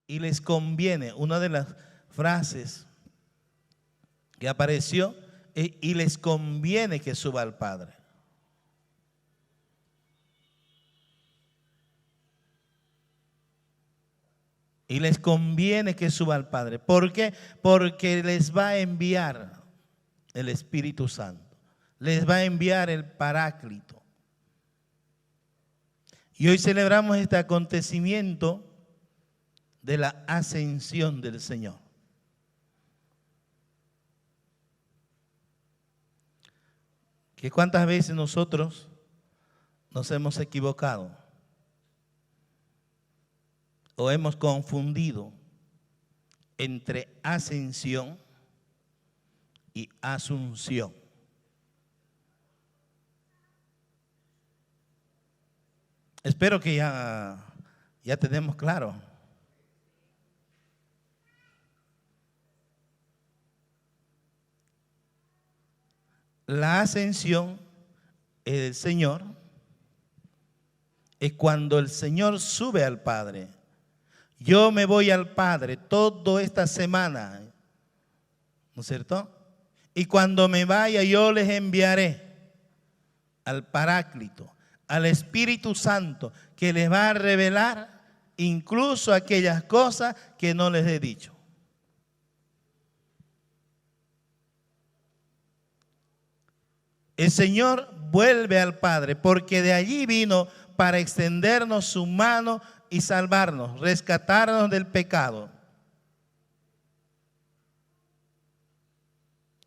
y les conviene. Una de las frases que apareció es: y les conviene que suba al Padre. Y les conviene que suba al Padre. ¿Por qué? Porque les va a enviar el Espíritu Santo. Les va a enviar el Paráclito. Y hoy celebramos este acontecimiento de la ascensión del Señor. Que cuántas veces nosotros nos hemos equivocado o hemos confundido entre ascensión y asunción. Espero que ya tenemos claro. La ascensión del Señor es cuando el Señor sube al Padre. Yo me voy al Padre toda esta semana, ¿no es cierto? Y cuando me vaya yo les enviaré al Paráclito, al Espíritu Santo, que les va a revelar incluso aquellas cosas que no les he dicho. El Señor vuelve al Padre porque de allí vino para extendernos su mano y salvarnos, rescatarnos del pecado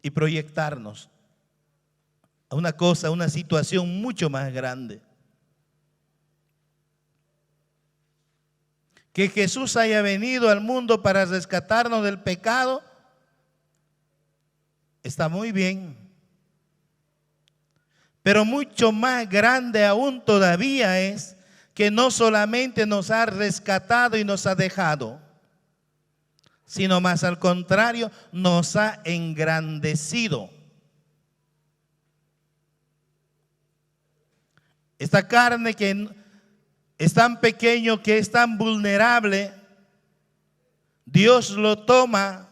y proyectarnos a una cosa, a una situación mucho más grande. Que Jesús haya venido al mundo para rescatarnos del pecado está muy bien. Pero mucho más grande aún todavía es que no solamente nos ha rescatado y nos ha dejado, sino más al contrario, nos ha engrandecido. Esta carne que es tan pequeño, que es tan vulnerable, Dios lo toma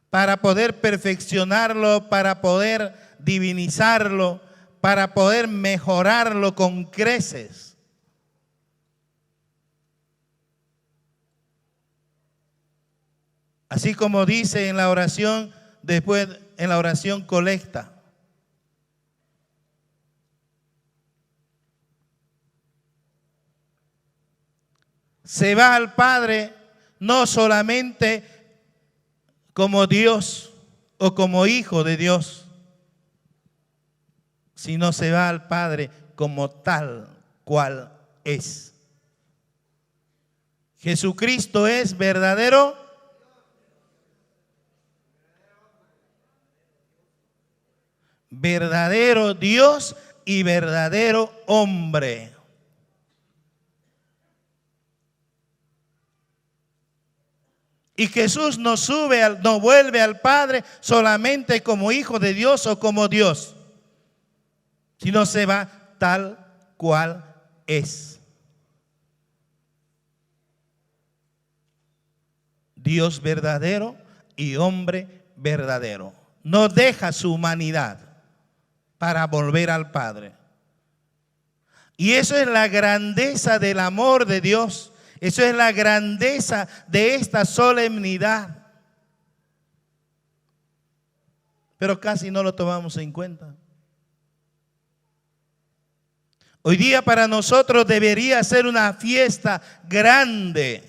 para poder perfeccionarlo, para poder divinizarlo, para poder mejorarlo con creces. Así como dice en la oración, después en la oración colecta. Se va al Padre no solamente como Dios o como hijo de Dios, sino se va al Padre como tal cual es. Jesucristo es verdadero Dios y verdadero hombre. Y Jesús no vuelve al Padre solamente como hijo de Dios o como Dios, sino se va tal cual es. Dios verdadero y hombre verdadero. No deja su humanidad para volver al Padre. Y eso es la grandeza del amor de Dios. Eso es la grandeza de esta solemnidad. Pero casi no lo tomamos en cuenta. Hoy día para nosotros debería ser una fiesta grande.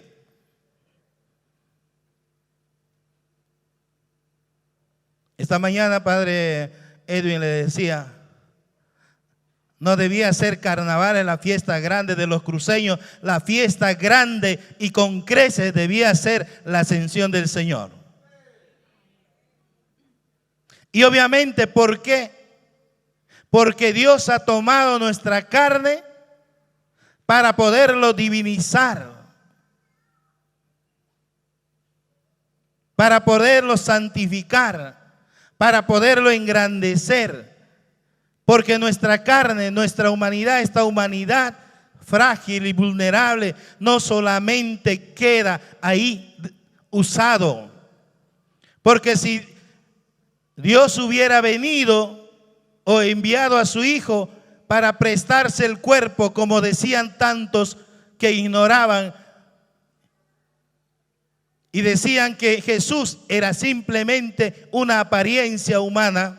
Esta mañana, Padre Edwin le decía, no debía ser carnaval en la fiesta grande de los cruceños. La fiesta grande y con creces debía ser la ascensión del Señor. Y obviamente, ¿por qué? Porque Dios ha tomado nuestra carne para poderlo divinizar, para poderlo santificar, para poderlo engrandecer. Porque nuestra carne, nuestra humanidad, esta humanidad frágil y vulnerable no solamente queda ahí usado, porque si Dios hubiera venido o enviado a su Hijo para prestarse el cuerpo, como decían tantos que ignoraban y decían que Jesús era simplemente una apariencia humana,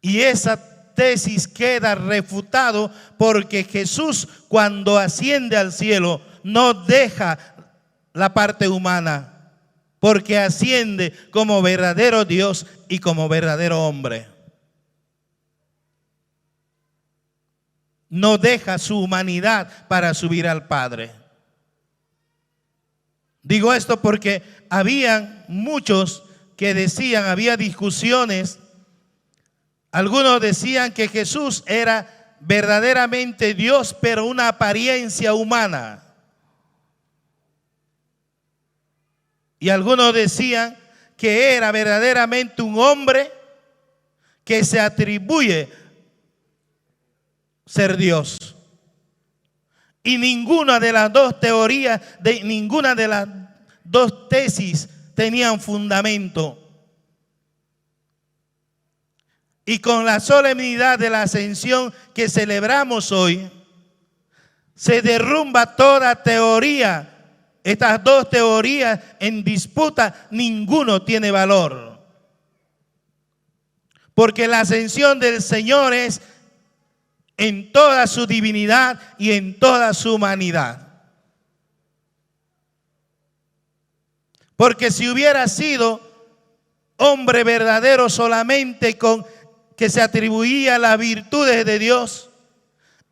y esa tesis queda refutado porque Jesús, cuando asciende al cielo, no deja la parte humana, porque asciende como verdadero Dios y como verdadero hombre. No deja su humanidad para subir al Padre. Digo esto porque habían muchos que decían, había discusiones. Algunos decían que Jesús era verdaderamente Dios, pero una apariencia humana. Y algunos decían que era verdaderamente un hombre que se atribuye ser Dios. Y ninguna de las dos teorías, ninguna de las dos tesis tenían fundamento. Y con la solemnidad de la ascensión que celebramos hoy, se derrumba toda teoría. Estas dos teorías en disputa, ninguno tiene valor. Porque la ascensión del Señor es en toda su divinidad y en toda su humanidad. Porque si hubiera sido hombre verdadero solamente con que se atribuía las virtudes de Dios,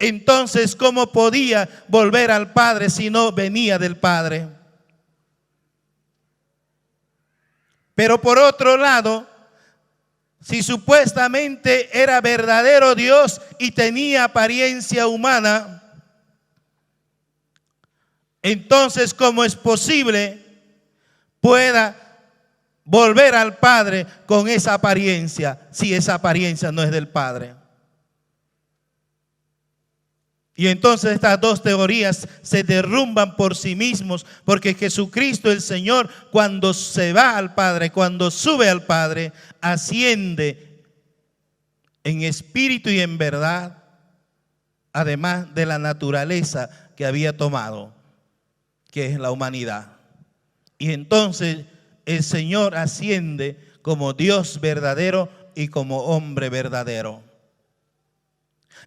entonces ¿cómo podía volver al Padre si no venía del Padre? Pero por otro lado, si supuestamente era verdadero Dios y tenía apariencia humana, entonces ¿cómo es posible pueda volver al Padre con esa apariencia, si esa apariencia no es del Padre? Y entonces estas dos teorías se derrumban por sí mismos, porque Jesucristo el Señor, cuando se va al Padre, cuando sube al Padre, asciende en espíritu y en verdad, además de la naturaleza que había tomado, que es la humanidad. Y entonces el Señor asciende como Dios verdadero y como hombre verdadero.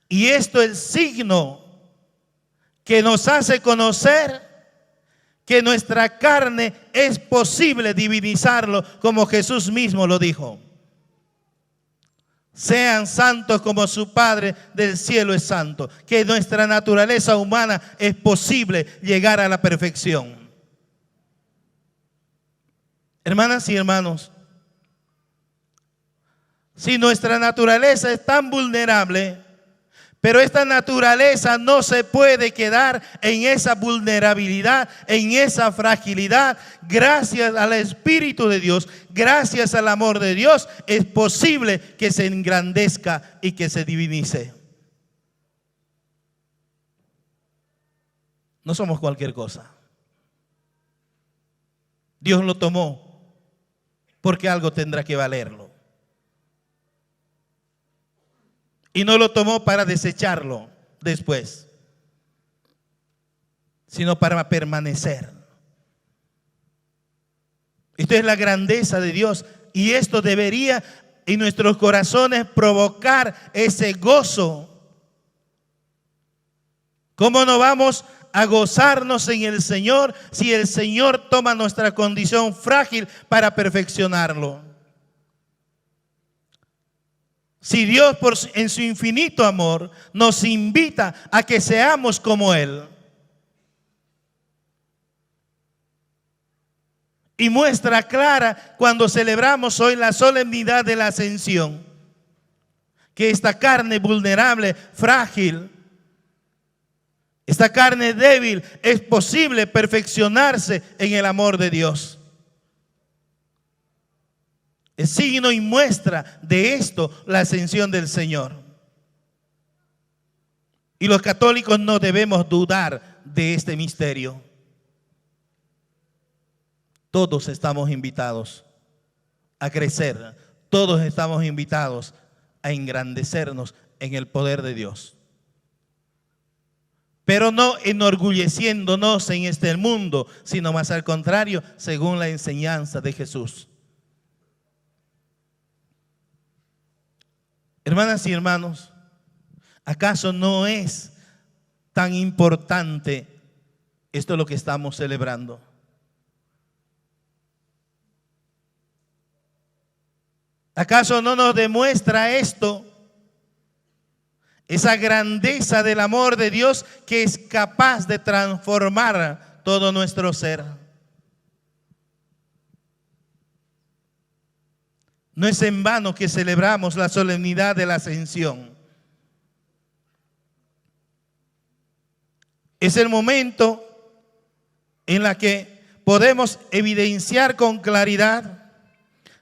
Y esto es el signo que nos hace conocer que nuestra carne es posible divinizarlo, como Jesús mismo lo dijo. Sean santos como su Padre del cielo es santo. Que nuestra naturaleza humana es posible llegar a la perfección. Hermanas y hermanos, si nuestra naturaleza es tan vulnerable, pero esta naturaleza no se puede quedar en esa vulnerabilidad, en esa fragilidad. Gracias al Espíritu de Dios, gracias al amor de Dios, es posible que se engrandezca y que se divinice. No somos cualquier cosa. Dios lo tomó porque algo tendrá que valerlo. Y no lo tomó para desecharlo después, sino para permanecer. Esto es la grandeza de Dios, y esto debería en nuestros corazones provocar ese gozo. ¿Cómo no vamos a gozarnos en el Señor si el Señor toma nuestra condición frágil para perfeccionarlo? Si Dios en su infinito amor nos invita a que seamos como Él, y muestra clara cuando celebramos hoy la solemnidad de la ascensión, que esta carne vulnerable, frágil, esta carne débil, es posible perfeccionarse en el amor de Dios. Es signo y muestra de esto la ascensión del Señor. Y los católicos no debemos dudar de este misterio. Todos estamos invitados a crecer. Todos estamos invitados a engrandecernos en el poder de Dios. Pero no enorgulleciéndonos en este mundo, sino más al contrario, según la enseñanza de Jesús. Hermanas y hermanos, ¿acaso no es tan importante esto lo que estamos celebrando? ¿Acaso no nos demuestra esto esa grandeza del amor de Dios que es capaz de transformar todo nuestro ser? No es en vano que celebramos la solemnidad de la Ascensión. Es el momento en el que podemos evidenciar con claridad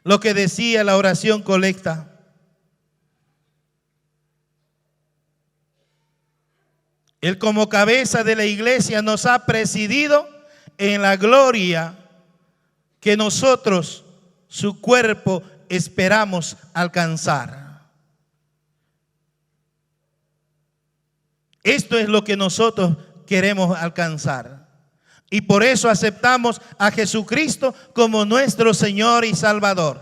lo que decía la oración colecta. Él como cabeza de la iglesia nos ha presidido en la gloria que nosotros, su cuerpo, esperamos alcanzar. Esto es lo que nosotros queremos alcanzar. Y por eso aceptamos a Jesucristo como nuestro Señor y Salvador.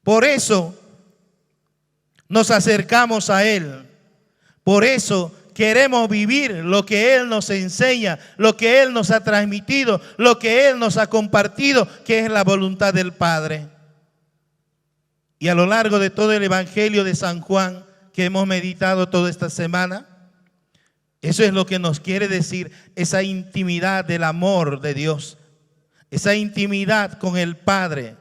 Por eso nos acercamos a Él. Por eso queremos vivir lo que Él nos enseña, lo que Él nos ha transmitido, lo que Él nos ha compartido, que es la voluntad del Padre. Y a lo largo de todo el Evangelio de San Juan, que hemos meditado toda esta semana, eso es lo que nos quiere decir, esa intimidad del amor de Dios, esa intimidad con el Padre.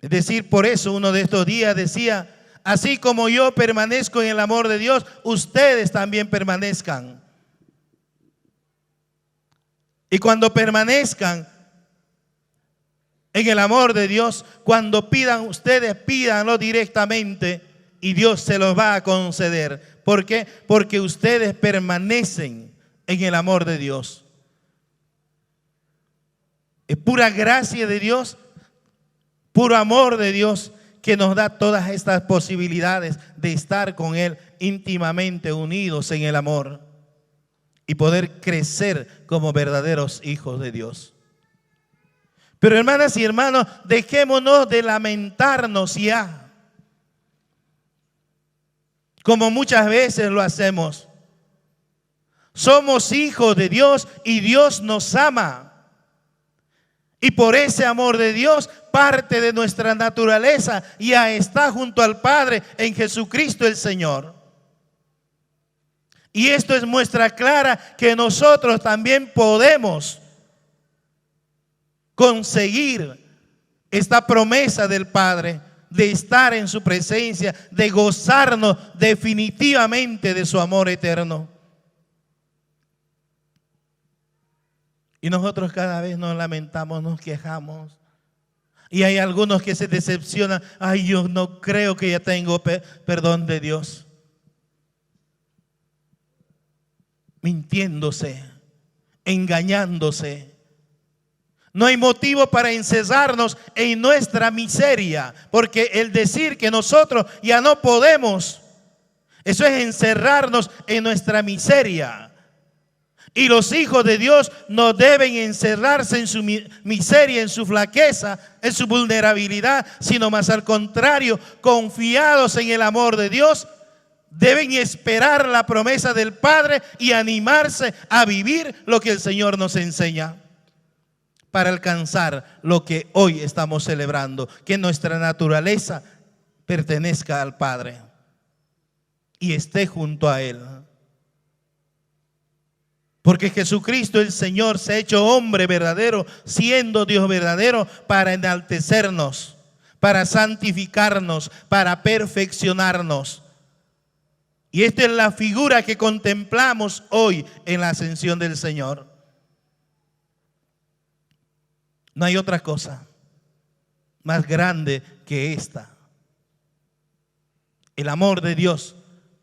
Es decir, por eso uno de estos días decía: así como yo permanezco en el amor de Dios, ustedes también permanezcan. Y cuando permanezcan en el amor de Dios, cuando pidan ustedes, pídanlo directamente y Dios se los va a conceder. ¿Por qué? Porque ustedes permanecen en el amor de Dios. Es pura gracia de Dios, puro amor de Dios, que nos da todas estas posibilidades de estar con Él íntimamente unidos en el amor y poder crecer como verdaderos hijos de Dios. Pero hermanas y hermanos, dejémonos de lamentarnos ya, como muchas veces lo hacemos. Somos hijos de Dios y Dios nos ama. Y por ese amor de Dios, parte de nuestra naturaleza ya está junto al Padre en Jesucristo el Señor. Y esto es muestra clara que nosotros también podemos conseguir esta promesa del Padre de estar en su presencia, de gozarnos definitivamente de su amor eterno. Y nosotros cada vez nos lamentamos, nos quejamos. Y hay algunos que se decepcionan. Ay, yo no creo que ya tengo perdón de Dios. Mintiéndose, engañándose. No hay motivo para encerrarnos en nuestra miseria, porque el decir que nosotros ya no podemos, eso es encerrarnos en nuestra miseria. Y los hijos de Dios no deben encerrarse en su miseria, en su flaqueza, en su vulnerabilidad, sino más al contrario, confiados en el amor de Dios, deben esperar la promesa del Padre y animarse a vivir lo que el Señor nos enseña para alcanzar lo que hoy estamos celebrando, que nuestra naturaleza pertenezca al Padre y esté junto a Él. Porque Jesucristo el Señor se ha hecho hombre verdadero, siendo Dios verdadero, para enaltecernos, para santificarnos, para perfeccionarnos. Y esta es la figura que contemplamos hoy en la ascensión del Señor. No hay otra cosa más grande que esta. El amor de Dios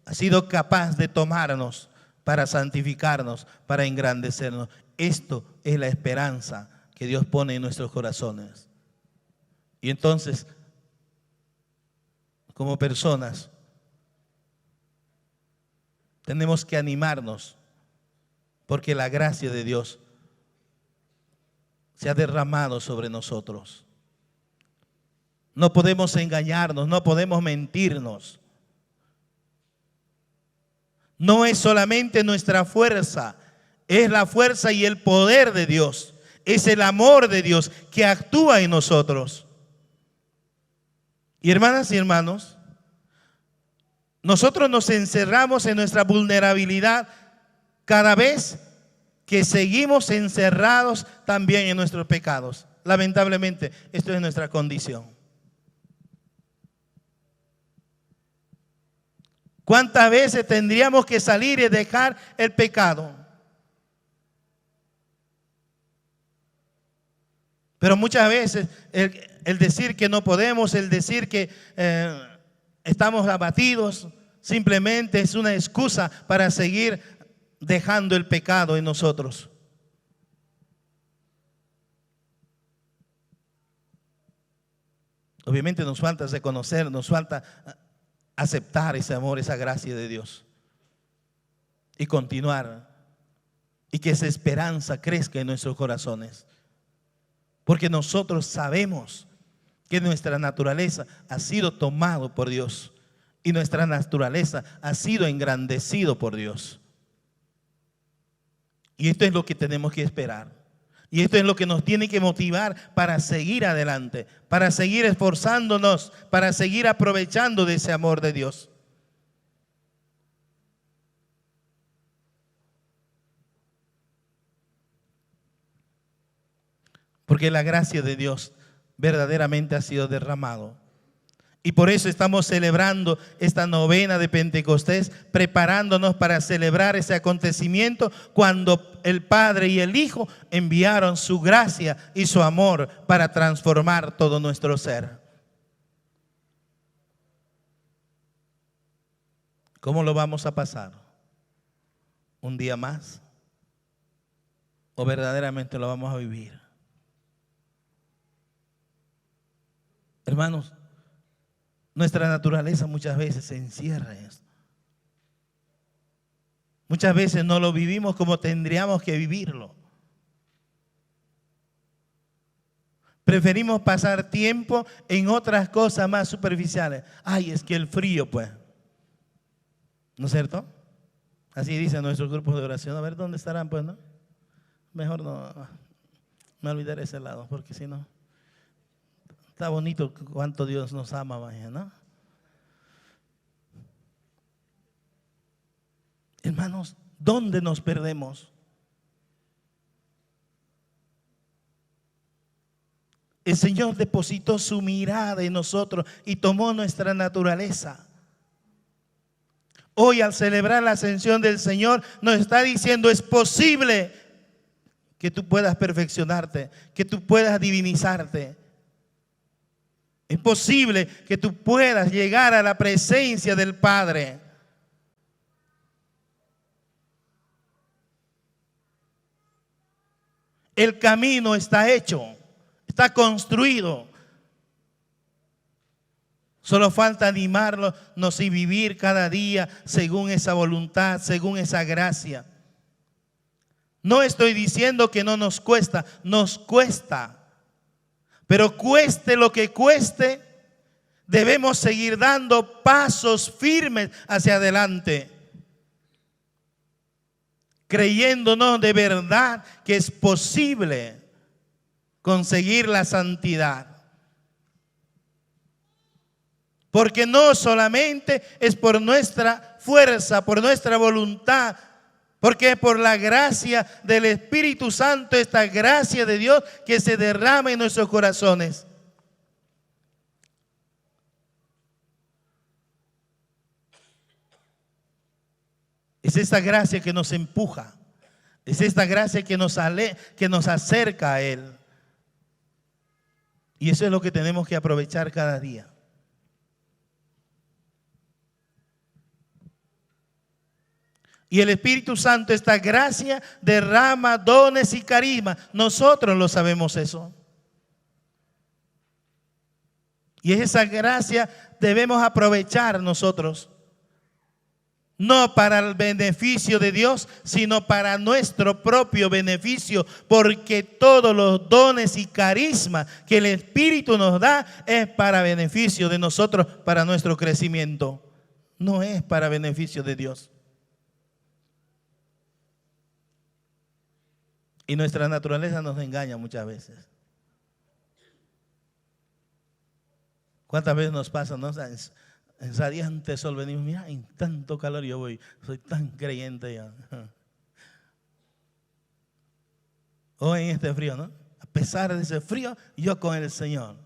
ha sido capaz de tomarnos para santificarnos, para engrandecernos. Esto es la esperanza que Dios pone en nuestros corazones. Y entonces, como personas, tenemos que animarnos, porque la gracia de Dios se ha derramado sobre nosotros. No podemos engañarnos, no podemos mentirnos. No es solamente nuestra fuerza, es la fuerza y el poder de Dios. Es el amor de Dios que actúa en nosotros. Y hermanas y hermanos, nosotros nos encerramos en nuestra vulnerabilidad cada vez que seguimos encerrados también en nuestros pecados. Lamentablemente, esto es nuestra condición. ¿Cuántas veces tendríamos que salir y dejar el pecado? Pero muchas veces el decir que no podemos, el decir que estamos abatidos, simplemente es una excusa para seguir dejando el pecado en nosotros. Obviamente nos falta reconocer, nos falta aceptar ese amor, esa gracia de Dios y continuar, y que esa esperanza crezca en nuestros corazones, porque nosotros sabemos que nuestra naturaleza ha sido tomado por Dios y nuestra naturaleza ha sido engrandecido por Dios. Y esto es lo que tenemos que esperar. Y esto es lo que nos tiene que motivar para seguir adelante, para seguir esforzándonos, para seguir aprovechando de ese amor de Dios. Porque la gracia de Dios verdaderamente ha sido derramado. Y por eso estamos celebrando esta novena de Pentecostés, preparándonos para celebrar ese acontecimiento cuando el Padre y el Hijo enviaron su gracia y su amor para transformar todo nuestro ser. ¿Cómo lo vamos a pasar? ¿Un día más? ¿O verdaderamente lo vamos a vivir? Hermanos, nuestra naturaleza muchas veces se encierra en esto. Muchas veces no lo vivimos como tendríamos que vivirlo. Preferimos pasar tiempo en otras cosas más superficiales. Ay, es que el frío, pues. ¿No es cierto? Así dicen nuestros grupos de oración. A ver, ¿dónde estarán, pues, no? Mejor no me olvidaré ese lado, porque si no... Está bonito cuánto Dios nos ama, ¿no? Hermanos, ¿dónde nos perdemos? El Señor depositó su mirada en nosotros y tomó nuestra naturaleza. Hoy, al celebrar la ascensión del Señor, nos está diciendo: es posible que tú puedas perfeccionarte, que tú puedas divinizarte. Es posible que tú puedas llegar a la presencia del Padre. El camino está hecho, está construido. Solo falta animarnos y vivir cada día según esa voluntad, según esa gracia. No estoy diciendo que no nos cuesta, nos cuesta. Pero cueste lo que cueste, debemos seguir dando pasos firmes hacia adelante, creyéndonos de verdad que es posible conseguir la santidad. Porque no solamente es por nuestra fuerza, por nuestra voluntad, porque es por la gracia del Espíritu Santo, esta gracia de Dios que se derrama en nuestros corazones. Es esta gracia que nos empuja, es esta gracia que nos acerca a Él. Y eso es lo que tenemos que aprovechar cada día. Y el Espíritu Santo, esta gracia, derrama dones y carisma. Nosotros lo sabemos eso. Y esa gracia debemos aprovechar nosotros. No para el beneficio de Dios, sino para nuestro propio beneficio. Porque todos los dones y carisma que el Espíritu nos da es para beneficio de nosotros, para nuestro crecimiento. No es para beneficio de Dios. Y nuestra naturaleza nos engaña muchas veces. ¿Cuántas veces nos pasa, no? En radiante sol venimos, mira, en tanto calor yo voy, soy tan creyente ya. O en este frío, ¿no? A pesar de ese frío, yo con el Señor.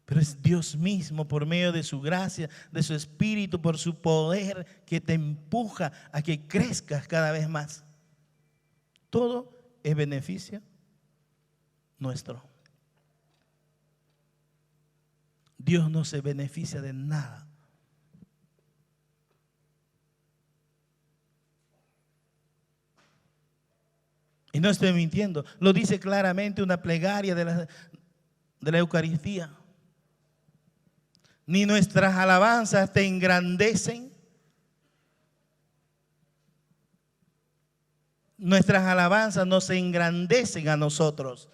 Pero es Dios mismo, por medio de su gracia, de su Espíritu, por su poder, que te empuja a que crezcas cada vez más. Todo es beneficio nuestro. Dios no se beneficia de nada. Y no estoy mintiendo, lo dice claramente una plegaria de la Eucaristía. Ni nuestras alabanzas te engrandecen. Nuestras alabanzas nos engrandecen a nosotros.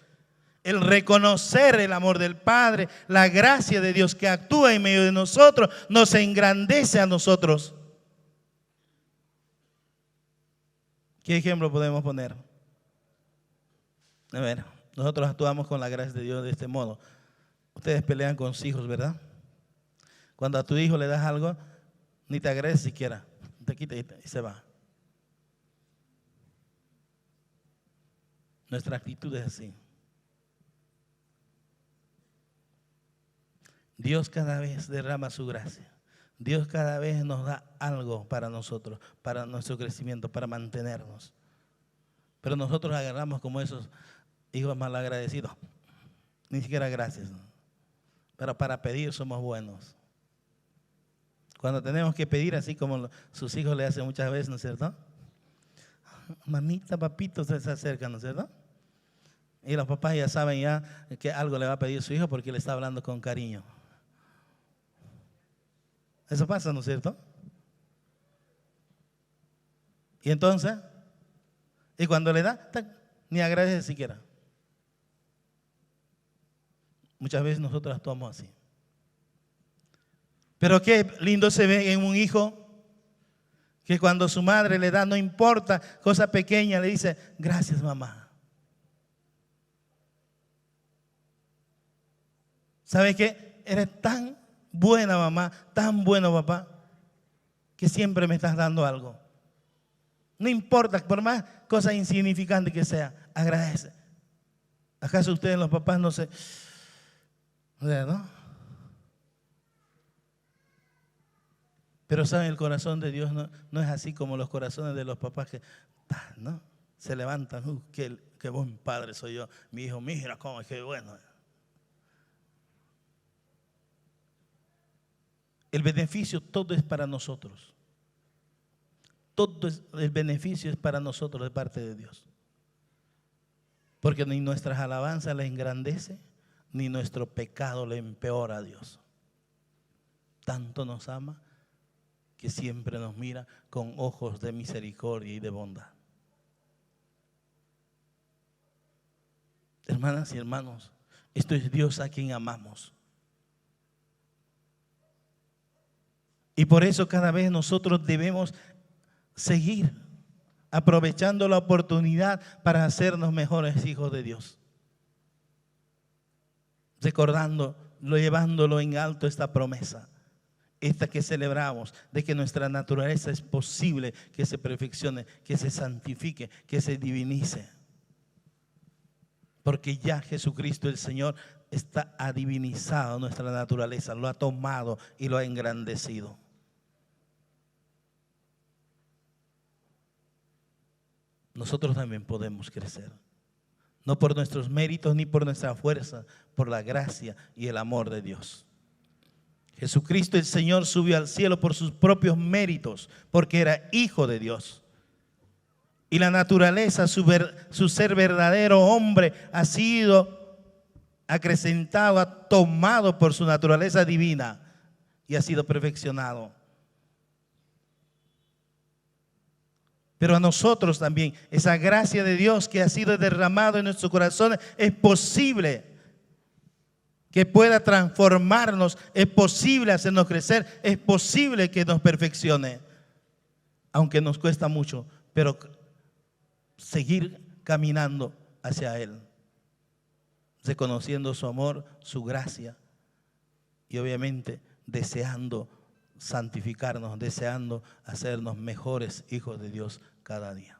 El reconocer el amor del Padre, la gracia de Dios que actúa en medio de nosotros, nos engrandece a nosotros. ¿Qué ejemplo podemos poner? A ver, nosotros actuamos con la gracia de Dios de este modo. Ustedes pelean con sus hijos, ¿verdad? Cuando a tu hijo le das algo, ni te agradece siquiera. Te quita y se va. Nuestra actitud es así. Dios cada vez derrama su gracia. Dios cada vez nos da algo para nosotros, para nuestro crecimiento, para mantenernos. Pero nosotros agarramos como esos hijos malagradecidos. Ni siquiera gracias. Pero para pedir somos buenos. Cuando tenemos que pedir, así como sus hijos le hacen muchas veces, ¿no es cierto? Mamita, papito, se acercan, ¿no es cierto? Y los papás ya saben ya que algo le va a pedir su hijo porque le está hablando con cariño. Eso pasa, ¿no es cierto? Y entonces, y cuando le da, ni agradece siquiera. Muchas veces nosotros actuamos así. Pero qué lindo se ve en un hijo que cuando su madre le da, no importa, cosa pequeña, le dice, gracias mamá. ¿Sabe qué? Eres tan buena mamá, tan bueno papá, que siempre me estás dando algo. No importa, por más cosa insignificante que sea, agradece. ¿Acaso ustedes los papás no se... ¿no? Pero saben, el corazón de Dios no es así como los corazones de los papás que ¿no? Se levantan. Qué buen padre soy yo. Mi hijo, mira cómo es que bueno. El beneficio todo es para nosotros. Todo el beneficio es para nosotros de parte de Dios. Porque ni nuestras alabanzas le engrandece, ni nuestro pecado le empeora a Dios. Tanto nos ama que siempre nos mira con ojos de misericordia y de bondad. Hermanas y hermanos, esto es Dios a quien amamos. Y por eso cada vez nosotros debemos seguir aprovechando la oportunidad para hacernos mejores hijos de Dios. Recordando, llevándolo en alto esta promesa. Esta que celebramos, de que nuestra naturaleza es posible que se perfeccione, que se santifique, que se divinice. Porque ya Jesucristo el Señor está adivinizado nuestra naturaleza, lo ha tomado y lo ha engrandecido. Nosotros también podemos crecer. No por nuestros méritos ni por nuestra fuerza, por la gracia y el amor de Dios. Jesucristo el Señor subió al cielo por sus propios méritos, porque era Hijo de Dios. Y la naturaleza, su ser verdadero hombre, ha sido acrecentado, tomado por su naturaleza divina y ha sido perfeccionado. Pero a nosotros también, esa gracia de Dios que ha sido derramada en nuestros corazones, es posible que pueda transformarnos, es posible hacernos crecer, es posible que nos perfeccione, aunque nos cuesta mucho, pero seguir caminando hacia Él, reconociendo su amor, su gracia y obviamente deseando santificarnos, deseando hacernos mejores hijos de Dios cada día.